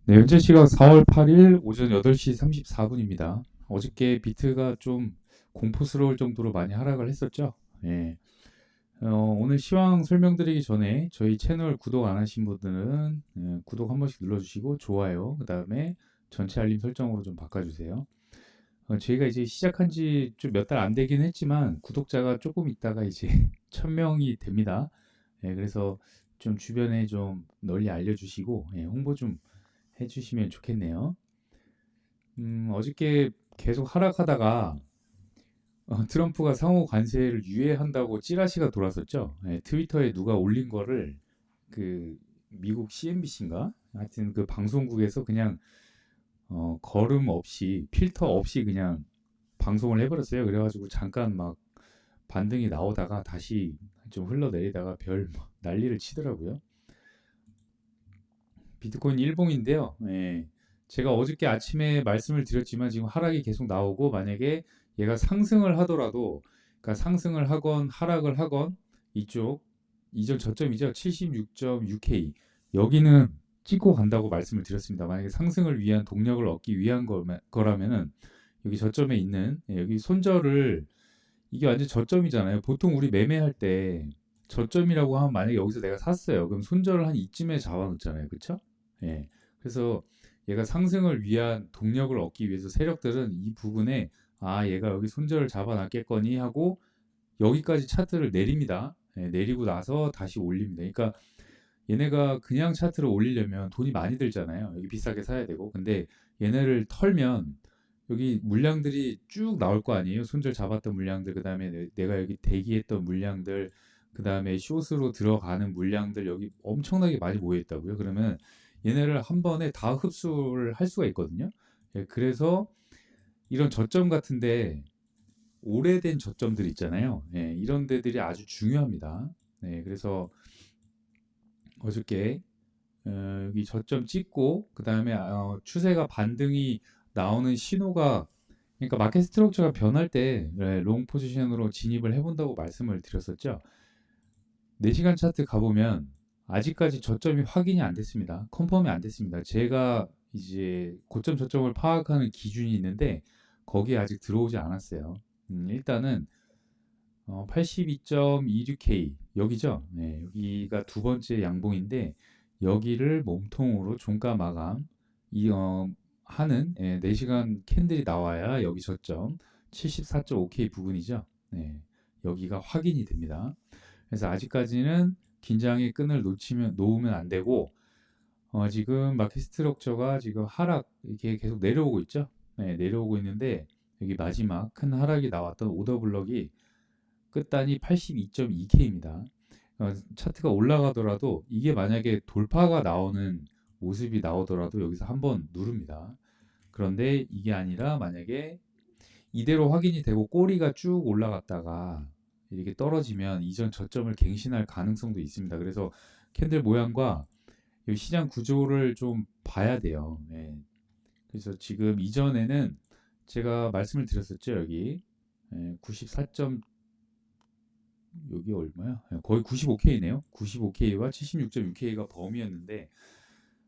네, 현재 시각 4월 8일 오전 8시 34분입니다. 어저께 비트가 좀 공포스러울 정도로 많이 하락을 했었죠. 예. 오늘 시황 설명드리기 전에 저희 채널 구독 안 하신 분들은 구독 한 번씩 눌러주시고 좋아요, 그 다음에 전체 알림 설정으로 좀 바꿔주세요. 저희가 이제 시작한 지 좀 몇 달 안 되긴 했지만 구독자가 조금 있다가 이제 1000명이 됩니다. 예, 그래서 좀 주변에 좀 널리 알려주시고 홍보 좀 해주시면 좋겠네요. 어저께 계속 하락하다가 트럼프가 상호 관세를 유예한다고 찌라시가 돌았었죠. 예, 트위터에 누가 올린 거를 그 미국 CNBC인가? 하여튼 그 방송국에서 그냥 걸음 없이 필터 없이 그냥 방송을 해버렸어요. 그래가지고 잠깐 막 반등이 나오다가 다시 좀 흘러내리다가 별 난리를 치더라고요. 비트코인 일봉인데요. 예, 제가 어저께 아침에 말씀을 드렸지만 지금 하락이 계속 나오고 만약에 얘가 상승을 하더라도 그러니까 상승을 하건 하락을 하건 이쪽 이전 저점이죠. 76.6K 여기는 찍고 간다고 말씀을 드렸습니다. 만약에 상승을 위한 동력을 얻기 위한 거라면은 여기 저점에 있는 여기 손절을 이게 완전 저점이잖아요. 보통 우리 매매할 때 저점이라고 하면 만약에 여기서 내가 샀어요. 그럼 손절을 한 이쯤에 잡아놓잖아요. 그쵸? 예. 그래서 얘가 상승을 위한 동력을 얻기 위해서 세력들은 이 부분에 아, 얘가 여기 손절을 잡아놨겠거니 하고 여기까지 차트를 내립니다. 예, 내리고 나서 다시 올립니다. 그러니까 얘네가 그냥 차트를 올리려면 돈이 많이 들잖아요. 여기 비싸게 사야 되고. 근데 얘네를 털면 여기 물량들이 쭉 나올 거 아니에요. 손절 잡았던 물량들, 그 다음에 내가 여기 대기했던 물량들, 그 다음에 숏으로 들어가는 물량들 여기 엄청나게 많이 모여 있다고요. 그러면 얘네를 한 번에 다 흡수를 할 수가 있거든요. 예, 그래서 이런 저점 같은데 오래된 저점들 있잖아요. 예, 이런 데들이 아주 중요합니다. 네, 그래서 어저께 여기 저점 찍고 그 다음에 추세가 반등이 나오는 신호가 그러니까 마켓 스트럭처가 변할 때 롱 포지션으로 진입을 해본다고 말씀을 드렸었죠. 4시간 차트 가보면 아직까지 저점이 확인이 안 됐습니다. 컨펌이 안 됐습니다. 제가 이제 고점 저점을 파악하는 기준이 있는데 거기에 아직 들어오지 않았어요. 일단은 82.26K 여기죠. 네, 여기가 두 번째 양봉인데 여기를 몸통으로 종가 마감 하는 4시간 캔들이 나와야 여기 저점 74.5K 부근이죠. 네, 여기가 확인이 됩니다. 그래서 아직까지는 긴장의 끈을 놓으면 안 되고 지금 마켓 스트럭처가 지금 하락 이렇게 계속 내려오고 있죠. 네, 내려오고 있는데 여기 마지막 큰 하락이 나왔던 오더 블럭이 끝단이 82.2K입니다. 차트가 올라가더라도 이게 만약에 돌파가 나오는 모습이 나오더라도 여기서 한번 누릅니다. 그런데 이게 아니라 만약에 이대로 확인이 되고 꼬리가 쭉 올라갔다가 이렇게 떨어지면 이전 저점을 갱신할 가능성도 있습니다. 그래서 캔들 모양과 시장 구조를 좀 봐야 돼요. 네. 그래서 지금 이전에는 제가 말씀을 드렸었죠. 여기 94. 여기 얼마야? 거의 95K네요. 95K와 76.6K가 범위였는데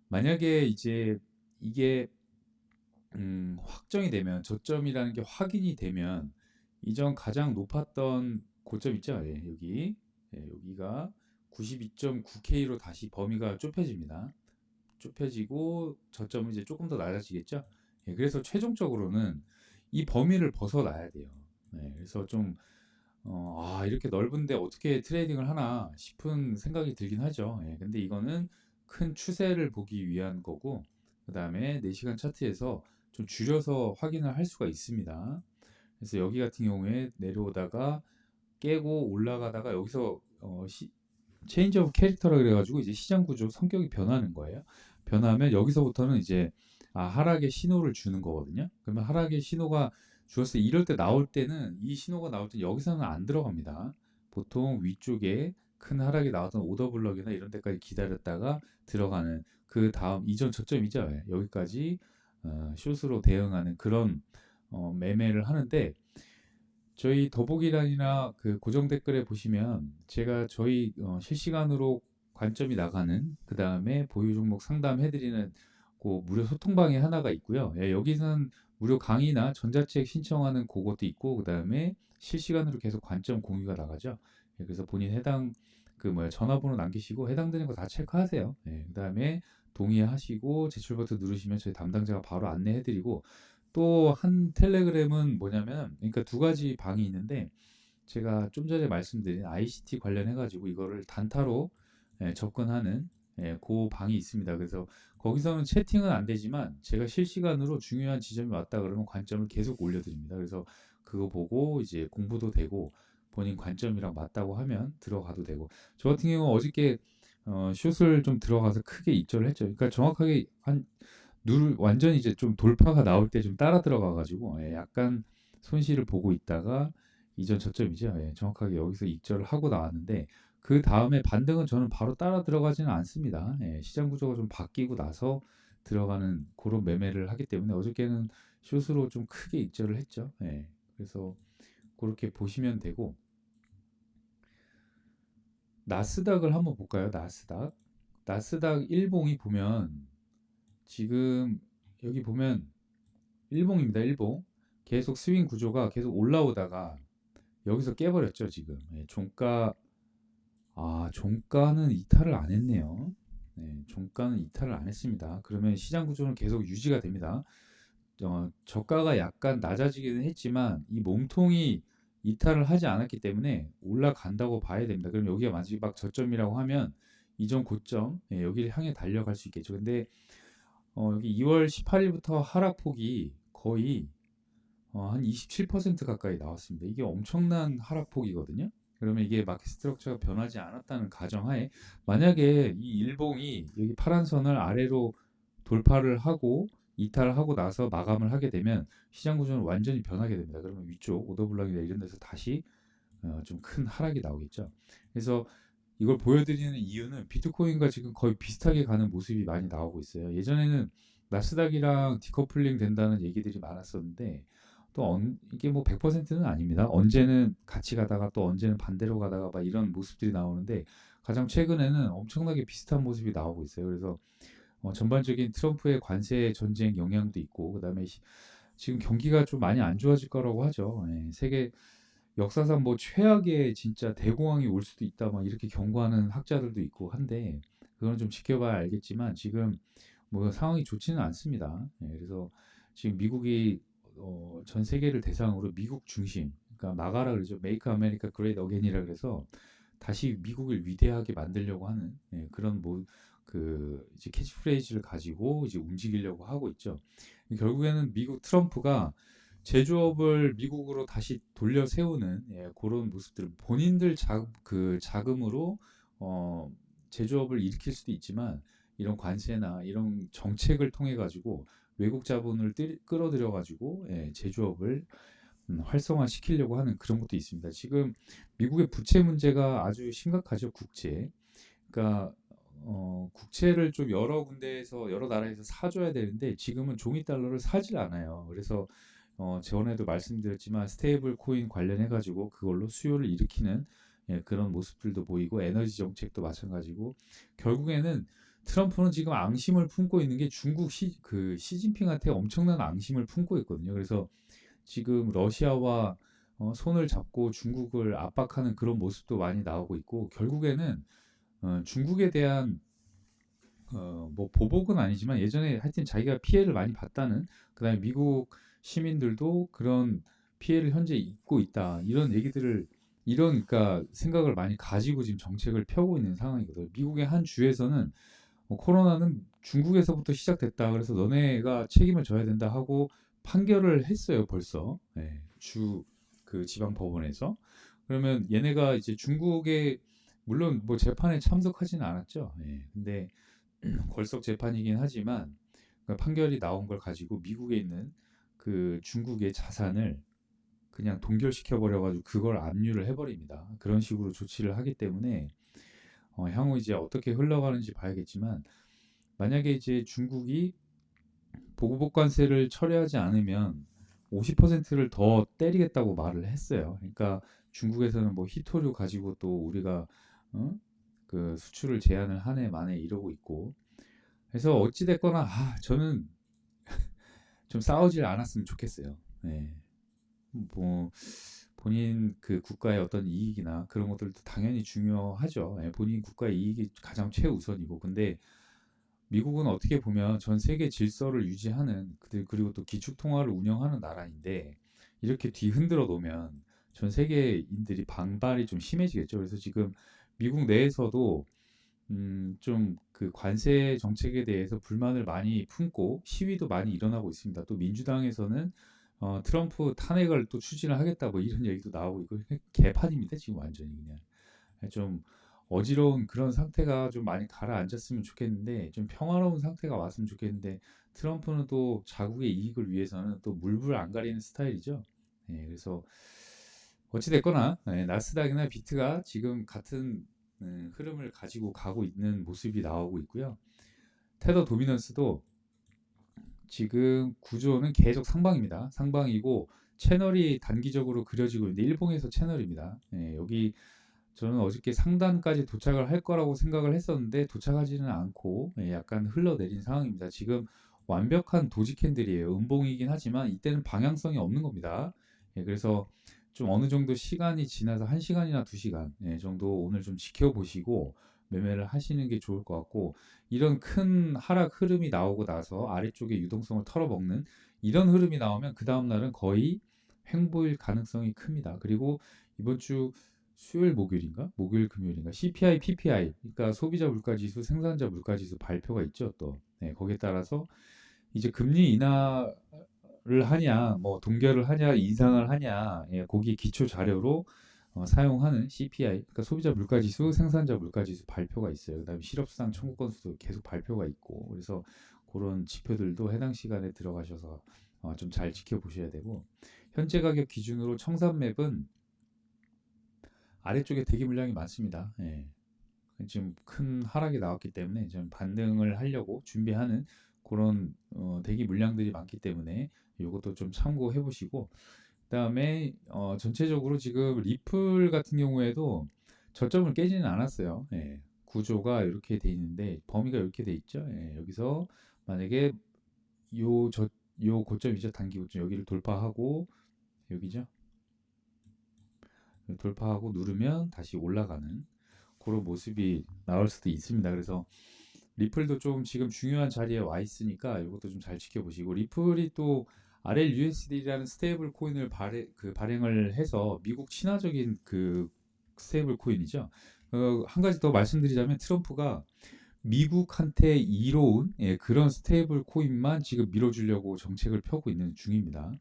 만약에 이제 이게 확정이 되면 저점이라는 게 확인이 되면 이전 가장 높았던 고점 있죠? 예, 여기 여기가 92.9K로 다시 범위가 좁혀집니다. 좁혀지고 저점은 이제 조금 더 낮아지겠죠? 예, 그래서 최종적으로는 이 범위를 벗어나야 돼요. 네, 그래서 좀 이렇게 넓은데 어떻게 트레이딩을 하나 싶은 생각이 들긴 하죠. 예, 근데 이거는 큰 추세를 보기 위한 거고, 그 다음에 4시간 차트에서 좀 줄여서 확인을 할 수가 있습니다. 그래서 여기 같은 경우에 내려오다가 깨고 올라가다가 여기서 체인지 오브 캐릭터라 그래가지고 이제 시장 구조 성격이 변하는 거예요. 변하면 여기서부터는 이제 하락의 신호를 주는 거거든요. 그러면 하락의 신호가 주었을 때 이럴 때 나올 때는 이 신호가 나올 때 여기서는 안 들어갑니다. 보통 위쪽에 큰 하락이 나왔던 오더블럭이나 이런 데까지 기다렸다가 들어가는 그 다음 이전 저점이죠. 예, 여기까지 숏으로 대응하는 그런 매매를 하는데 저희 더보기란이나 그 고정 댓글에 보시면 제가 저희 실시간으로 관점이 나가는 그 다음에 보유 종목 상담해드리는 그 무료 소통방이 하나가 있고요. 예, 여기서는 무료 강의나 전자책 신청하는 그것도 있고, 그 다음에 실시간으로 계속 관점 공유가 나가죠. 예, 그래서 본인 해당 전화번호 남기시고 해당되는 거 다 체크하세요. 예, 그 다음에 동의하시고 제출 버튼 누르시면 저희 담당자가 바로 안내해드리고, 또 한 텔레그램은 뭐냐면, 그러니까 두 가지 방이 있는데, 제가 좀 전에 말씀드린 ICT 관련해가지고 이거를 단타로 접근하는 그 방이 있습니다. 그래서 거기서는 채팅은 안 되지만 제가 실시간으로 중요한 지점이 왔다 그러면 관점을 계속 올려드립니다. 그래서 그거 보고 이제 공부도 되고 본인 관점이랑 맞다고 하면 들어가도 되고, 저 같은 경우 어저께 슛을 좀 들어가서 크게 입절을 했죠. 그러니까 정확하게 완전히 이제 좀 돌파가 나올 때 좀 따라 들어가가지고 약간 손실을 보고 있다가 이전 저점이죠. 예, 정확하게 여기서 입절을 하고 나왔는데 그 다음에 반등은 저는 바로 따라 들어가지는 않습니다. 예, 시장 구조가 좀 바뀌고 나서 들어가는 그런 매매를 하기 때문에 어저께는 숏으로 좀 크게 입절을 했죠. 예, 그래서 그렇게 보시면 되고, 나스닥을 한번 볼까요? 나스닥 일봉이 보면 지금 여기 보면 일봉입니다. 일봉 계속 스윙 구조가 계속 올라오다가 여기서 깨버렸죠. 지금 종가는 이탈을 안 했네요. 네, 종가는 이탈을 안 했습니다. 그러면 시장 구조는 계속 유지가 됩니다. 저가가 약간 낮아지기는 했지만 이 몸통이 이탈을 하지 않았기 때문에 올라간다고 봐야 됩니다. 그럼 여기가 마지막 저점이라고 하면 이전 고점, 여기를 향해 달려갈 수 있겠죠. 근데 여기 2월 18일부터 하락폭이 거의 한 27% 가까이 나왔습니다. 이게 엄청난 하락폭이거든요. 그러면 이게 마켓 스트럭처가 변하지 않았다는 가정하에, 만약에 이 일봉이 여기 파란 선을 아래로 돌파를 하고 이탈을 하고 나서 마감을 하게 되면 시장 구조는 완전히 변하게 됩니다. 그러면 위쪽 오더블락이나 이런 데서 다시 좀 큰 하락이 나오겠죠. 그래서 이걸 보여드리는 이유는 비트코인과 지금 거의 비슷하게 가는 모습이 많이 나오고 있어요. 예전에는 나스닥이랑 디커플링 된다는 얘기들이 많았었는데, 이게 뭐 100%는 아닙니다. 언제는 같이 가다가 또 언제는 반대로 가다가 막 이런 모습들이 나오는데, 가장 최근에는 엄청나게 비슷한 모습이 나오고 있어요. 그래서 전반적인 트럼프의 관세 전쟁 영향도 있고, 그다음에 지금 경기가 좀 많이 안 좋아질 거라고 하죠. 예, 세계 역사상 뭐 최악의 진짜 대공황이 올 수도 있다 막 이렇게 경고하는 학자들도 있고 한데, 그건 좀 지켜봐야 알겠지만 지금 뭐 상황이 좋지는 않습니다. 예, 그래서 지금 미국이 전 세계를 대상으로 미국 중심, 그러니까 마가라 그러죠. Make America Great Again이라 그래서 다시 미국을 위대하게 만들려고 하는 그런 이제 캐치프레이즈를 가지고 이제 움직이려고 하고 있죠. 결국에는 미국 트럼프가 제조업을 미국으로 다시 돌려 세우는 그런 모습들, 본인들 자금으로 제조업을 일으킬 수도 있지만 이런 관세나 이런 정책을 통해 가지고 외국 자본을 끌어들여 가지고 제조업을 활성화시키려고 하는 그런 것도 있습니다. 지금 미국의 부채 문제가 아주 심각하죠. 그러니까 국채를 좀 여러 군데에서 여러 나라에서 사줘야 되는데 지금은 종이 달러를 사질 않아요. 그래서 전에도 말씀드렸지만 스테이블 코인 관련해 가지고 그걸로 수요를 일으키는 그런 모습들도 보이고, 에너지 정책도 마찬가지고, 결국에는 트럼프는 지금 앙심을 품고 있는 게 중국 시진핑한테 엄청난 앙심을 품고 있거든요. 그래서 지금 러시아와 손을 잡고 중국을 압박하는 그런 모습도 많이 나오고 있고, 결국에는 중국에 대한 뭐 보복은 아니지만 예전에 하여튼 자기가 피해를 많이 봤다는, 그다음에 미국 시민들도 그런 피해를 현재 입고 있다, 이런 얘기들을 그러니까 생각을 많이 가지고 지금 정책을 펴고 있는 상황이거든요. 미국의 한 주에서는 코로나는 중국에서부터 시작됐다, 그래서 너네가 책임을 져야 된다 하고 판결을 했어요 벌써. 그 지방 법원에서. 그러면 얘네가 이제 중국에 물론 뭐 재판에 참석하지는 않았죠. 근데 걸석 재판이긴 하지만 그 판결이 나온 걸 가지고 미국에 있는 그 중국의 자산을 그냥 동결시켜 버려가지고 그걸 압류를 해버립니다. 그런 식으로 조치를 하기 때문에 향후 이제 어떻게 흘러가는지 봐야겠지만, 만약에 이제 중국이 보고복관세를 철회하지 않으면 50%를 더 때리겠다고 말을 했어요. 그러니까 중국에서는 뭐 희토류 가지고 또 우리가 그 수출을 제한을 한 해 만에 이러고 있고, 그래서 어찌 됐거나 저는 좀 싸우질 않았으면 좋겠어요. 네. 뭐 본인 그 국가의 어떤 이익이나 그런 것들도 당연히 중요하죠. 예, 본인 국가의 이익이 가장 최우선이고. 근데 미국은 어떻게 보면 전 세계 질서를 유지하는 그리고 또 기축 통화를 운영하는 나라인데 이렇게 뒤 흔들어 놓으면 전 세계인들이 반발이 좀 심해지겠죠. 그래서 지금 미국 내에서도 좀 그 관세 정책에 대해서 불만을 많이 품고 시위도 많이 일어나고 있습니다. 또 민주당에서는 트럼프 탄핵을 또 추진을 하겠다 뭐 이런 얘기도 나오고 있고 개판입니다. 지금 완전히 그냥 좀 어지러운 그런 상태가 좀 많이 가라앉았으면 좋겠는데 좀 평화로운 상태가 왔으면 좋겠는데 트럼프는 또 자국의 이익을 위해서는 또 물불 안 가리는 스타일이죠. 네, 그래서 어찌됐거나 나스닥이나 비트가 지금 같은 흐름을 가지고 가고 있는 모습이 나오고 있고요. 테더 도미넌스도 지금 구조는 계속 상방입니다. 상방이고 채널이 단기적으로 그려지고 있는데 일봉에서 채널입니다. 여기 저는 어저께 상단까지 도착을 할 거라고 생각을 했었는데 도착하지는 않고 약간 흘러내린 상황입니다. 지금 완벽한 도지 캔들이에요. 음봉이긴 하지만 이때는 방향성이 없는 겁니다. 그래서 좀 어느 정도 시간이 지나서 1시간이나 2시간 정도 오늘 좀 지켜보시고 매매를 하시는 게 좋을 것 같고 이런 큰 하락 흐름이 나오고 나서 아래쪽에 유동성을 털어먹는 이런 흐름이 나오면 그 다음날은 거의 횡보일 가능성이 큽니다. 그리고 이번 주 수요일 목요일인가? 목요일 금요일인가? CPI, PPI 그러니까 소비자 물가지수, 생산자 물가지수 발표가 있죠. 또 거기에 따라서 이제 금리 인하를 하냐, 뭐 동결을 하냐, 인상을 하냐, 거기 기초 자료로 사용하는 CPI, 그러니까 소비자 물가지수, 생산자 물가지수 발표가 있어요. 그다음에 실업수당 청구 건수도 계속 발표가 있고, 그래서 그런 지표들도 해당 시간에 들어가셔서 좀 잘 지켜보셔야 되고, 현재 가격 기준으로 청산맵은 아래쪽에 대기 물량이 많습니다. 지금 큰 하락이 나왔기 때문에 좀 반등을 하려고 준비하는 그런 대기 물량들이 많기 때문에 이것도 좀 참고해 보시고 그다음에 전체적으로 지금 리플 같은 경우에도 저점을 깨지는 않았어요. 구조가 이렇게 돼 있는데 범위가 이렇게 돼 있죠. 여기서 만약에 요 고점이죠. 단기 고점 여기를 돌파하고 여기죠. 돌파하고 누르면 다시 올라가는 그런 모습이 나올 수도 있습니다. 그래서 리플도 좀 지금 중요한 자리에 와 있으니까 이것도 좀 잘 지켜보시고 리플이 또 RLUSD라는 스테이블 코인을 발행을 해서 미국 친화적인 그 스테이블 코인이죠. 한 가지 더 말씀드리자면 트럼프가 미국한테 이로운 그런 스테이블 코인만 지금 밀어주려고 정책을 펴고 있는 중입니다.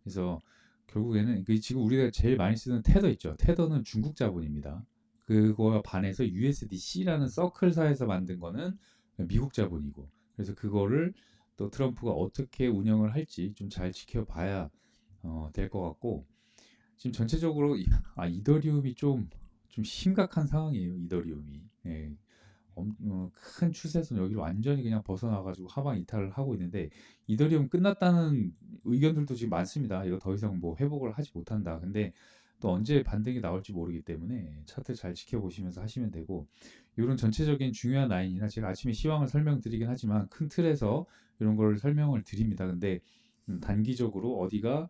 그래서 결국에는 지금 우리가 제일 많이 쓰는 테더 있죠. 테더는 중국 자본입니다. 그거와 반해서 USDC라는 서클사에서 만든 거는 미국 자본이고 그래서 그거를 또 트럼프가 어떻게 운영을 할지 좀 잘 지켜봐야 될 것 같고 지금 전체적으로 이더리움이 좀 심각한 상황이에요. 이더리움이 큰 추세선 여기를 완전히 그냥 벗어나가지고 하방 이탈을 하고 있는데 이더리움 끝났다는 의견들도 지금 많습니다. 이거 더 이상 뭐 회복을 하지 못한다. 근데 또 언제 반등이 나올지 모르기 때문에 차트 잘 지켜보시면서 하시면 되고 이런 전체적인 중요한 라인이나 제가 아침에 시황을 설명드리긴 하지만 큰 틀에서 이런 걸 설명을 드립니다. 근데 단기적으로 어디가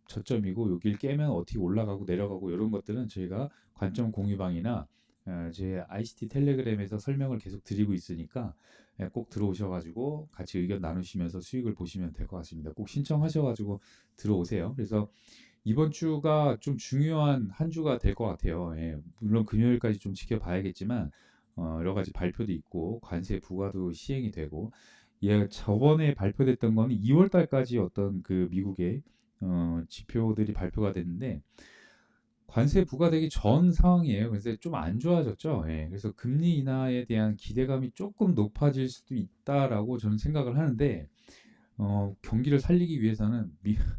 저점이고 여기를 깨면 어떻게 올라가고 내려가고 이런 것들은 저희가 관점 공유방이나 제 ICT 텔레그램에서 설명을 계속 드리고 있으니까 꼭 들어오셔가지고 같이 의견 나누시면서 수익을 보시면 될 것 같습니다. 꼭 신청하셔가지고 들어오세요. 그래서 이번 주가 좀 중요한 한 주가 될 것 같아요. 물론 금요일까지 좀 지켜봐야겠지만 여러 가지 발표도 있고 관세 부과도 시행이 되고 저번에 발표됐던 거는 2월 달까지 어떤 그 미국의 지표들이 발표가 됐는데 관세 부과되기 전 상황이에요. 그래서 좀 안 좋아졌죠. 그래서 금리 인하에 대한 기대감이 조금 높아질 수도 있다라고 저는 생각을 하는데 경기를 살리기 위해서는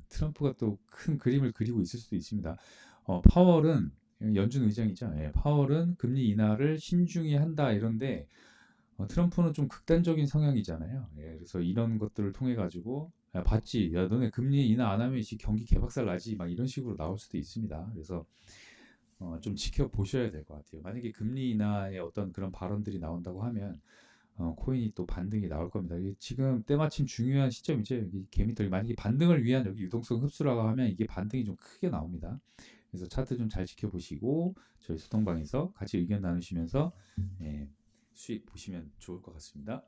트럼프가 또 큰 그림을 그리고 있을 수도 있습니다. 파월은 연준 의장이죠. 파월은 금리 인하를 신중히 한다 이런데 트럼프는 좀 극단적인 성향이잖아요. 그래서 이런 것들을 통해 가지고 야, 봤지? 야, 너네 금리 인하 안 하면 이 경기 개박살 나지? 막 이런 식으로 나올 수도 있습니다. 그래서 좀 지켜보셔야 될 것 같아요. 만약에 금리 인하의 어떤 그런 발언들이 나온다고 하면 코인이 또 반등이 나올 겁니다. 이게 지금 때마침 중요한 시점이죠. 여기 개미털이 만약에 반등을 위한 여기 유동성 흡수라고 하면 이게 반등이 좀 크게 나옵니다. 그래서 차트 좀 잘 지켜보시고 저희 소통방에서 같이 의견 나누시면서 수익 보시면 좋을 것 같습니다.